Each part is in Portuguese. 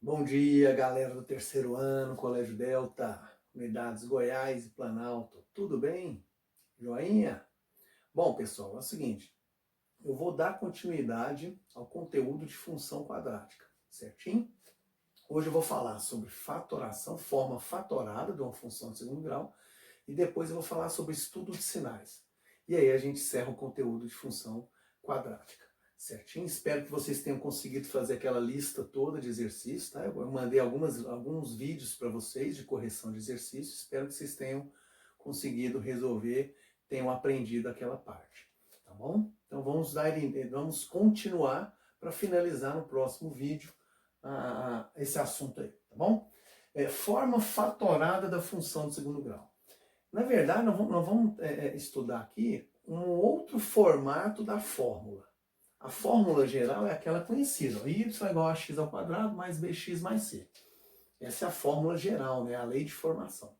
Bom dia, galera do terceiro ano, Colégio Delta, Unidades Goiás e Planalto. Tudo bem? Joinha? Bom, pessoal, é o seguinte, eu vou dar continuidade ao conteúdo de função quadrática, certinho? Hoje eu vou falar sobre fatoração, forma fatorada de uma função de segundo grau, e depois eu vou falar sobre estudo de sinais. E aí a gente encerra o conteúdo de função quadrática. Certinho? Espero que vocês tenham conseguido fazer aquela lista toda de exercícios, tá? Eu mandei alguns vídeos para vocês de correção de exercícios. Espero que vocês tenham conseguido resolver, tenham aprendido aquela parte, tá bom? Então vamos continuar para finalizar no próximo vídeo esse assunto aí, tá bom? Forma fatorada da função de segundo grau. Na verdade, nós vamos estudar aqui um outro formato da fórmula. A fórmula geral é aquela conhecida, y é igual a x ao quadrado mais bx mais c. Essa é a fórmula geral, né? A lei de formação,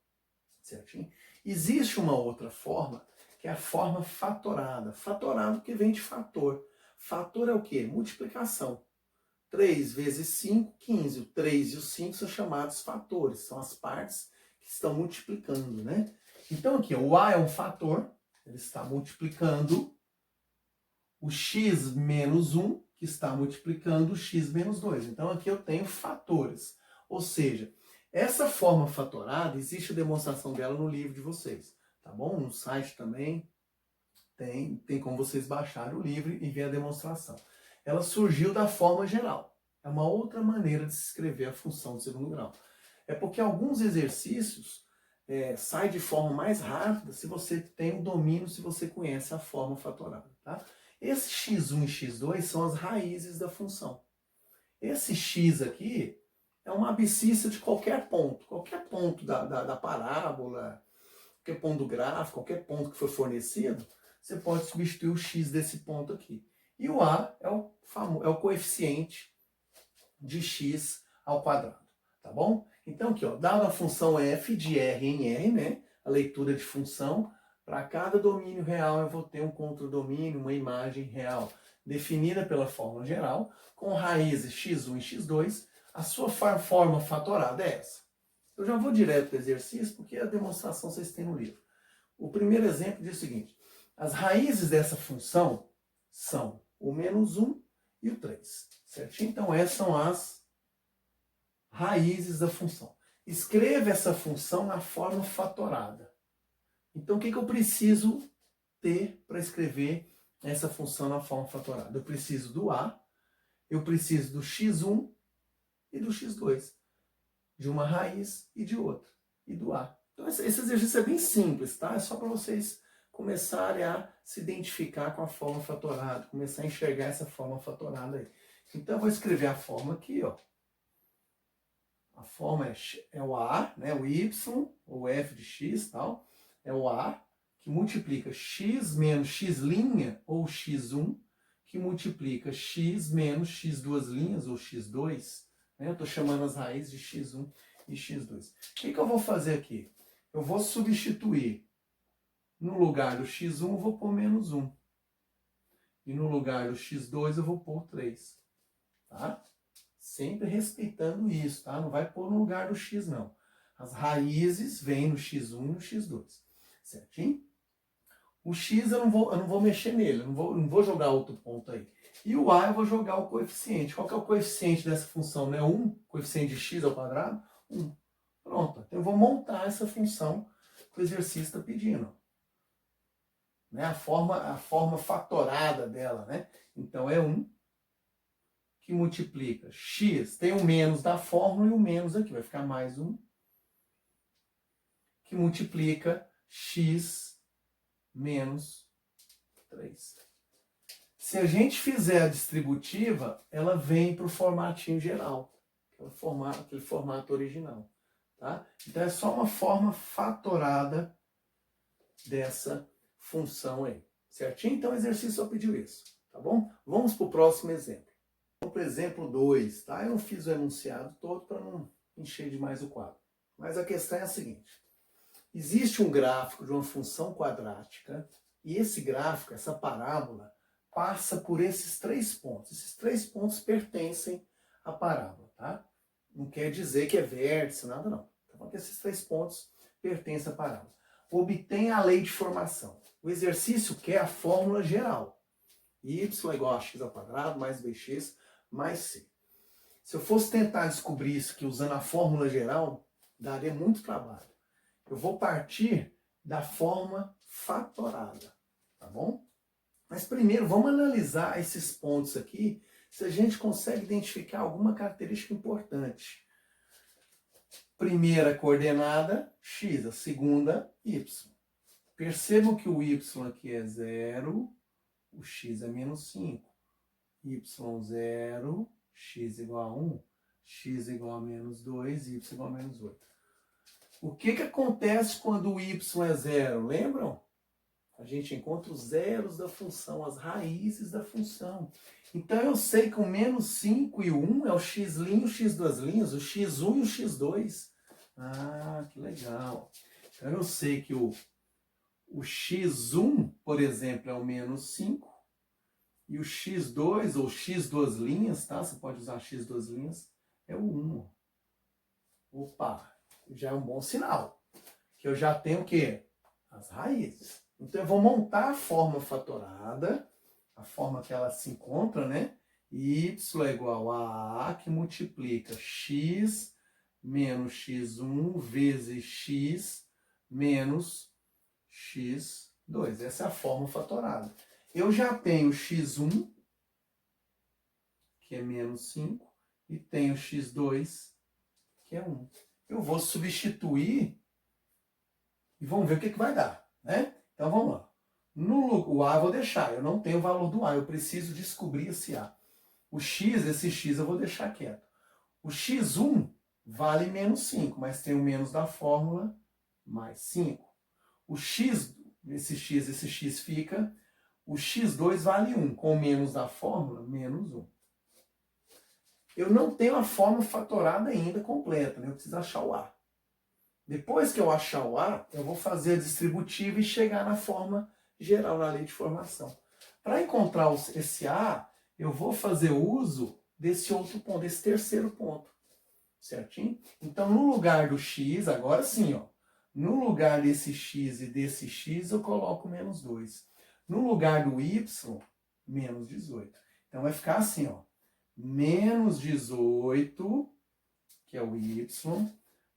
certinho? Existe uma outra forma, que é a forma fatorada. Fatorado que vem de fator. Fator é o quê? Multiplicação. 3 vezes 5, 15. O 3 e o 5 são chamados fatores, são as partes que estão multiplicando, né? Então aqui, o A é um fator, ele está multiplicando o x menos 1, que está multiplicando o x menos 2. Então aqui eu tenho fatores. Ou seja, essa forma fatorada, existe a demonstração dela no livro de vocês, tá bom? No site também tem como vocês baixarem o livro e ver a demonstração. Ela surgiu da forma geral. É uma outra maneira de se escrever a função de segundo grau. É porque alguns exercícios saem de forma mais rápida se você tem o domínio, se você conhece a forma fatorada, tá? Esse x1 e x2 são as raízes da função. Esse x aqui é uma abscissa de qualquer ponto da parábola, qualquer ponto do gráfico, qualquer ponto que foi fornecido, você pode substituir o x desse ponto aqui. E o a é o coeficiente de x ao quadrado, tá bom? Então aqui, ó, dada a função f de r em r, né, a leitura de função, para cada domínio real eu vou ter um contradomínio, uma imagem real, definida pela fórmula geral, com raízes x1 e x2, a sua forma fatorada é essa. Eu já vou direto para o exercício, porque a demonstração vocês têm no livro. O primeiro exemplo diz o seguinte, as raízes dessa função são o menos 1 e o 3, certinho? Então essas são as raízes da função. Escreva essa função na forma fatorada. Então o que eu preciso ter para escrever essa função na forma fatorada? Eu preciso do a, eu preciso do x1 e do x2. De uma raiz e de outra. E do a. Então esse exercício é bem simples, tá? É só para vocês começarem a se identificar com a forma fatorada, começar a enxergar essa forma fatorada aí. Então eu vou escrever a forma aqui, ó. A forma é o a, né? O y, ou f de x, tal. É o a que multiplica x menos x' ou x1, que multiplica x menos x duas linhas, ou x2. Né? Eu estou chamando as raízes de x1 e x2. O que eu vou fazer aqui? Eu vou substituir. No lugar do x1 eu vou pôr menos 1. E no lugar do x2 eu vou pôr 3. Tá? Sempre respeitando isso, tá? Não vai pôr no lugar do x, não. As raízes vêm no x1 e no x2. Certinho? O x eu não vou mexer nele, eu não vou jogar outro ponto aí. E o a eu vou jogar o coeficiente. Qual que é o coeficiente dessa função? Né? 1, coeficiente de x ao quadrado? 1. Pronto. Então eu vou montar essa função que o exercício está pedindo. Né? A forma fatorada dela. Né? Então é 1 que multiplica x. Tem o menos da fórmula e o menos aqui. Vai ficar mais 1 que multiplica x menos 3. Se a gente fizer a distributiva, ela vem para o formatinho geral, aquele formato original. Tá? Então é só uma forma fatorada dessa função aí. Certinho? Então o exercício só pediu isso. Tá bom? Vamos para o próximo exemplo. Vamos para o exemplo 2. Tá? Eu não fiz o enunciado todo para não encher demais o quadro. Mas a questão é a seguinte. Existe um gráfico de uma função quadrática e esse gráfico, essa parábola, passa por esses 3 pontos. Esses 3 pontos pertencem à parábola, tá? Não quer dizer que é vértice, nada não. Então, esses 3 pontos pertencem à parábola. Obtém a lei de formação. O exercício quer a fórmula geral. Y é igual a x ao quadrado mais bx mais c. Se eu fosse tentar descobrir isso aqui usando a fórmula geral, daria muito trabalho. Eu vou partir da forma fatorada, tá bom? Mas primeiro, vamos analisar esses pontos aqui, se a gente consegue identificar alguma característica importante. Primeira coordenada, x, a segunda, y. Percebam que o y aqui é 0, o x é menos 5. Y 0, x igual a 1, x igual a menos 2, y igual a menos 8. O que acontece quando o y é 0? Lembram? A gente encontra os zeros da função, as raízes da função. Então eu sei que o menos 5 e o 1 é o x', o x duas linhas, o x1 e o x2. Ah, que legal. Então eu sei que o x1, por exemplo, é o menos 5. E o x2, ou x duas linhas, tá? Você pode usar x duas linhas, é o 1. Opa, já é um bom sinal. Que eu já tenho o quê? As raízes. Então eu vou montar a forma fatorada, a forma que ela se encontra, né? Y é igual a que multiplica x menos x1 vezes x menos x2. Essa é a forma fatorada. Eu já tenho x1, que é menos 5, e tenho x2, que é 1. Eu vou substituir e vamos ver o que vai dar, né? Então vamos lá. O A eu vou deixar, eu não tenho o valor do A, eu preciso descobrir esse A. O X, esse X eu vou deixar quieto. O X1 vale menos 5, mas tem o menos da fórmula, mais 5. O X, esse X fica. O x2 vale 1, com o menos da fórmula, menos 1. Eu não tenho a forma fatorada ainda completa, né? Eu preciso achar o A. Depois que eu achar o A, eu vou fazer a distributiva e chegar na forma geral, na lei de formação. Para encontrar esse A, eu vou fazer uso desse outro ponto, desse terceiro ponto. Certinho? Então, no lugar do x, agora sim, ó, no lugar desse x e desse x, eu coloco menos 2. No lugar do y, menos 18. Então vai ficar assim, ó. Menos 18, que é o y.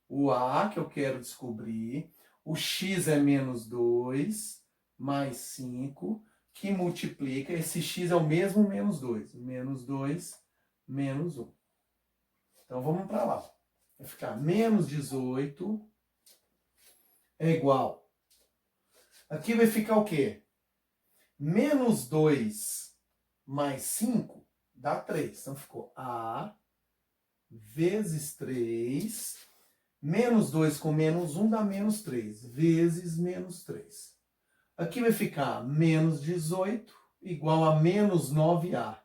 O A, que eu quero descobrir. O x é menos 2, mais 5, que multiplica. Esse x é o mesmo menos 2. Menos 2, menos 1. Então vamos para lá. Vai ficar menos 18 é igual. Aqui vai ficar o quê? Menos 2 mais 5 dá 3. Então ficou A vezes 3. Menos 2 com menos 1 dá menos 3. Vezes menos 3. Aqui vai ficar menos 18 igual a menos 9A.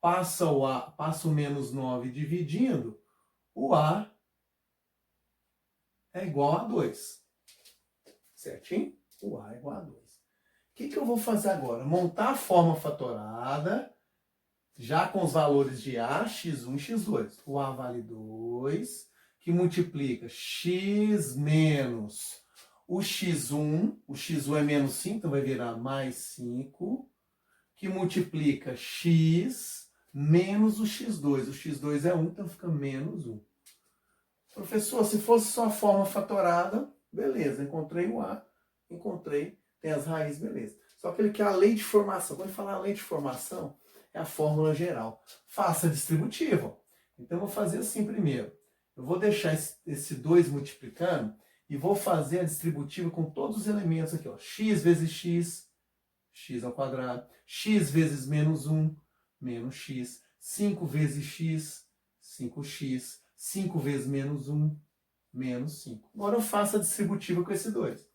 Passa o menos 9 dividindo. O A é igual a 2. Certinho? O A é igual a 2. O que eu vou fazer agora? Montar a forma fatorada, já com os valores de A, x1 e x2. O A vale 2, que multiplica x menos o x1 é menos 5, então vai virar mais 5, que multiplica x menos o x2 é 1, então fica menos 1. Professor, se fosse só a forma fatorada, beleza, encontrei o A, tem as raízes, beleza. Só que ele quer a lei de formação. Quando ele falar a lei de formação, é a fórmula geral. Faça a distributiva. Então, eu vou fazer assim primeiro. Eu vou deixar esse 2 multiplicando e vou fazer a distributiva com todos os elementos aqui. Ó. X vezes x, x ao quadrado. X vezes menos 1, menos x. 5 vezes x, 5x. 5 vezes menos 1, menos 5. Agora eu faço a distributiva com esse 2.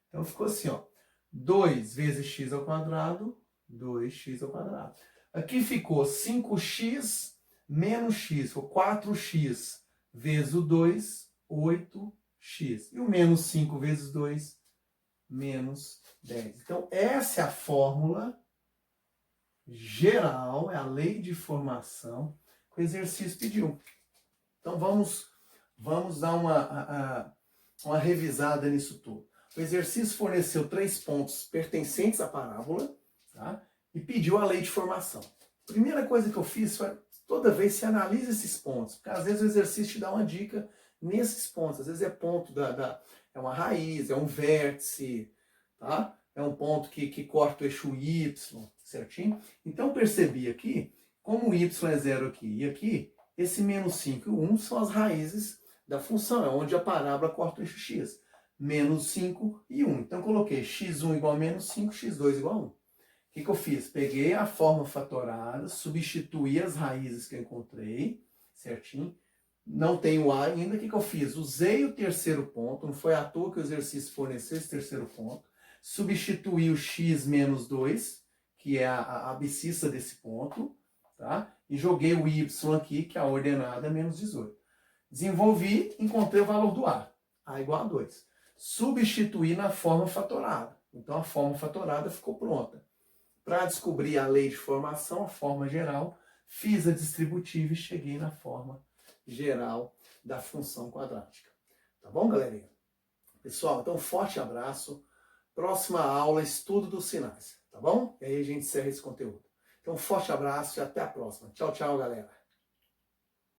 Então, ficou assim, ó. 2 vezes x ao quadrado, 2x ao quadrado. Aqui ficou 5x menos x, ficou 4x vezes o 2, 8x. E o menos 5 vezes 2, menos 10. Então, essa é a fórmula geral, é a lei de formação que o exercício pediu. Então vamos dar uma revisada nisso tudo. O exercício forneceu 3 pontos pertencentes à parábola, tá? E pediu a lei de formação. Primeira coisa que eu fiz foi, toda vez você analisa esses pontos, porque às vezes o exercício te dá uma dica nesses pontos. Às vezes é ponto é uma raiz, é um vértice, tá? É um ponto que corta o eixo Y, certinho? Então eu percebi aqui, como o Y é 0 aqui e aqui, esse menos 5 e 1 são as raízes da função, é onde a parábola corta o eixo X. Menos 5 e 1. Então eu coloquei x1 igual a menos 5, x2 igual a 1. O que eu fiz? Peguei a forma fatorada, substituí as raízes que eu encontrei, certinho? Não tenho A ainda, o que eu fiz? Usei o terceiro ponto, não foi à toa que o exercício forneceu esse terceiro ponto, substituí o x menos 2, que é a abscissa desse ponto, tá? E joguei o y aqui, que é a ordenada menos 18. Desenvolvi, encontrei o valor do A igual a 2. Substituí na forma fatorada. Então a forma fatorada ficou pronta. Para descobrir a lei de formação, a forma geral, fiz a distributiva e cheguei na forma geral da função quadrática. Tá bom, galerinha? Pessoal, então forte abraço. Próxima aula, estudo dos sinais. Tá bom? E aí a gente encerra esse conteúdo. Então forte abraço e até a próxima. Tchau, tchau, galera.